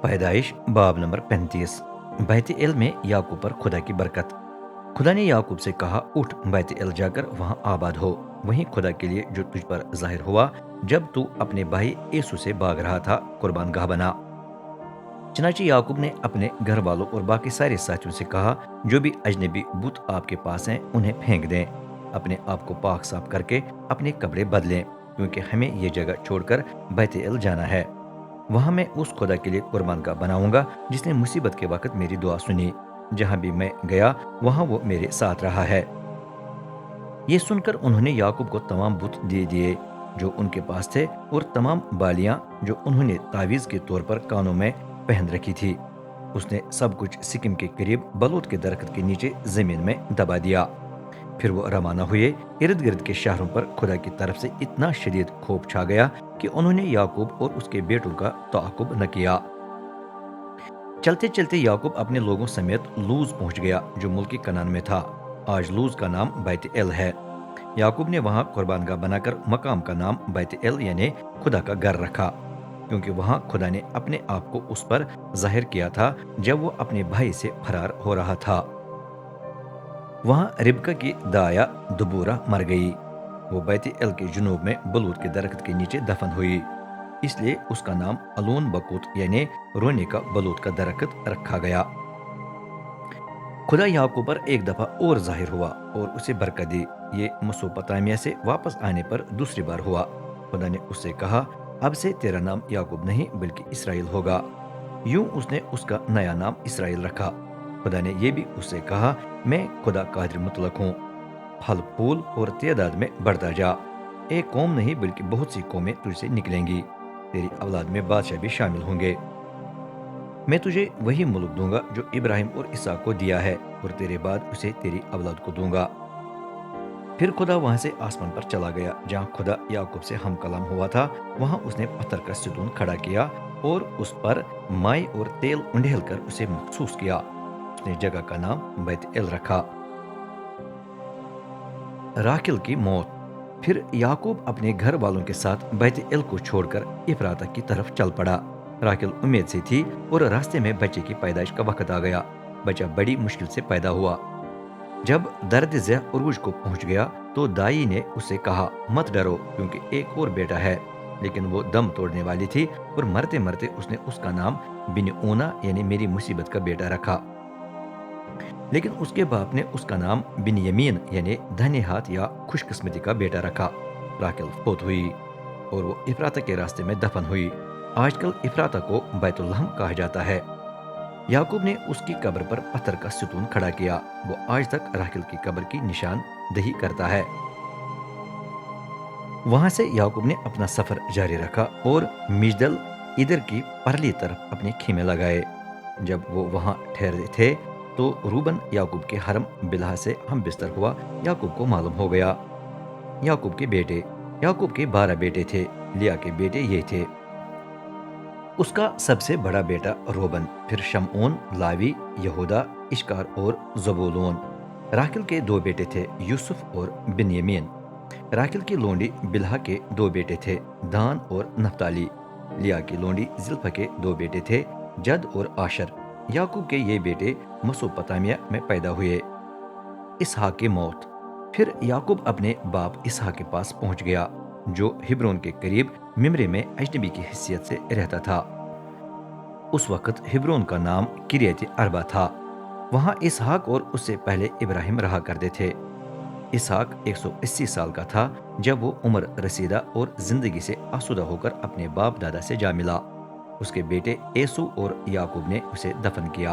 पैदाइश बाब नंबर 35। बैत एल में याकूब पर खुदा की बरकत। खुदा ने याकूब से कहा, उठ बैत एल जाकर वहां आबाद हो, वहीं खुदा के लिए जो तुझ पर जाहिर हुआ जब तू अपने भाई यीशु से भाग रहा था, कुर्बान गाह बना। चनाची याकूब ने अपने घर वालों और बाकी सारे साथियों से कहा, जो भी अजनबी बुत आपके पास हैं उन्हें फेंक दें, अपने आप को पाक साफ करके अपने कपड़े बदलें, क्योंकि हमें ये जगह छोड़कर बैत एल जाना है। वहां मैं उस खुदा के लिए कुर्बान का बनाऊंगा जिसने मुसीबत के वक्त मेरी दुआ सुनी। जहां भी मैं गया वहां वो मेरे साथ रहा है। ये सुनकर उन्होंने याकूब को तमाम बुत दे दिए जो उनके पास थे, और तमाम बालियां जो उन्होंने तावीज के तौर पर कानों में पहन रखी थी। उसने सब कुछ सिक्किम के करीब बलूत के दरख्त के नीचे जमीन में दबा दिया। फिर वो रवाना हुए। इर्द गिर्द के शहरों पर खुदा की तरफ से इतना शदीद खौफ छा गया कि उन्होंने याकूब और उसके बेटों का ताकुब न किया। चलते चलते याकूब अपने लोगों समेत लूज पहुंच गया जो मुल्क कनान में था। आज लूज का नाम बैत एल है। याकूब ने वहां कुर्बानगाह बनाकर मकाम का नाम बैत एल यानी खुदा का घर रखा, क्योंकि वहां खुदा ने अपने आप को उस पर जाहिर किया था जब वो अपने भाई से फरार हो रहा था। वहां रिबका की दाया दुबूरा मर गई। वो बैत एल के जुनूब में बलूत के दरख्त के नीचे दफन हुई, इसलिए उसका नाम अलून बकूत यानी रोने का बलूत का दरख्त रखा गया। खुदा याकूब पर एक दफा और जाहिर हुआ और उसे बरकत दी। ये मेसोपोटामिया से वापस आने पर दूसरी बार हुआ। खुदा ने उससे कहा, अब से तेरा नाम याकूब नहीं बल्कि इसराइल होगा। यूं उसने उसका नया नाम इसराइल रखा। खुदा ने यह भी उससे कहा, मैं खुदा कादिर मुतलक हूँ, फल फूल और तादाद में बढ़ता जा। एक कौम नहीं बल्कि बहुत सी कौमें तुझसे निकलेंगी, तेरी औलाद में बादशाह भी शामिल होंगे। मैं तुझे वही मुल्क दूंगा जो इब्राहिम और इसहाक को दिया है, और तेरे बाद उसे तेरी औलाद को दूंगा। फिर खुदा वहां से आसमान पर चला गया। जहां खुदा याकूब से हम कलाम हुआ था, वहां उसने पत्थर का सितून खड़ा किया और उस पर माई और तेल उंडेल कर उसे मखसूस किया। उसने जगह का नाम बैत एल रखा। राखिल की मौत। फिर याकूब अपने घर वालों के साथ बैत एल को छोड़कर इफ्राता की तरफ चल पड़ा। राखिल उम्मीद से थी और रास्ते में बच्चे की पैदाइश का वक्त आ गया। बच्चा बड़ी मुश्किल से पैदा हुआ। जब दर्द ज़ह उरूज को पहुंच गया तो दाई ने उसे कहा, मत डरो, क्योंकि एक और बेटा है। लेकिन वो दम तोड़ने वाली थी और मरते मरते उसने उसका नाम बिन ऊना यानी मेरी मुसीबत का बेटा रखा। लेकिन उसके बाप ने उसका नाम बिन यमीन यानी धन्य हाथ या खुशकिस्मती का बेटा रखा। राकेल फौत हुई और वो इफ्राता के रास्ते में दफन हुई। आजकल इफ्राता को बैतुल्लहम कहा जाता है। याकूब ने उसकी कब्र पर पत्थर का सितून खड़ा किया। वो आज तक राकेल की कब्र की निशान दही करता है। वहां से याकूब ने अपना सफर जारी रखा और मिजदल इधर की परली तरफ अपने खीमे लगाए। जब वो वहां ठहरे थे तो रूबन याकूब के हरम बिलहा से हम बिस्तर हुआ। याकूब को मालूम हो गया। याकूब के बेटे। याकूब के 12 बेटे थे। लिया के बेटे ये थे। उसका सबसे बड़ा बेटा रोबन, फिर शमऊन, लावी, यहूदा, इश्कार और जबूलून। राकिल के 2 बेटे थे, यूसुफ और बिन्यामीन। राकिल की लोंडी बिलहा के 2 बेटे थे, दान और नफ्ताली। लिया की लोंडी जिल्फा के 2 बेटे थे, जद और आशर। याकूब के ये बेटे मेसोपोटामिया में पैदा हुए। इसहाक की मौत। फिर याकूब अपने बाप इसहाक के पास पहुंच गया, जो हिब्रोन के करीब मिम्रे में अजनबी की हैसियत से रहता था। उस वक्त हिब्रोन का नाम किरियत अरबा था। वहां इसहाक और उससे पहले इब्राहिम रहा करते थे। इसहाक 180 साल का था जब वो उम्र रसीदा और जिंदगी से आसूदा होकर अपने बाप दादा से जा मिला। उसके बेटे एसू और याकूब ने उसे दफन किया।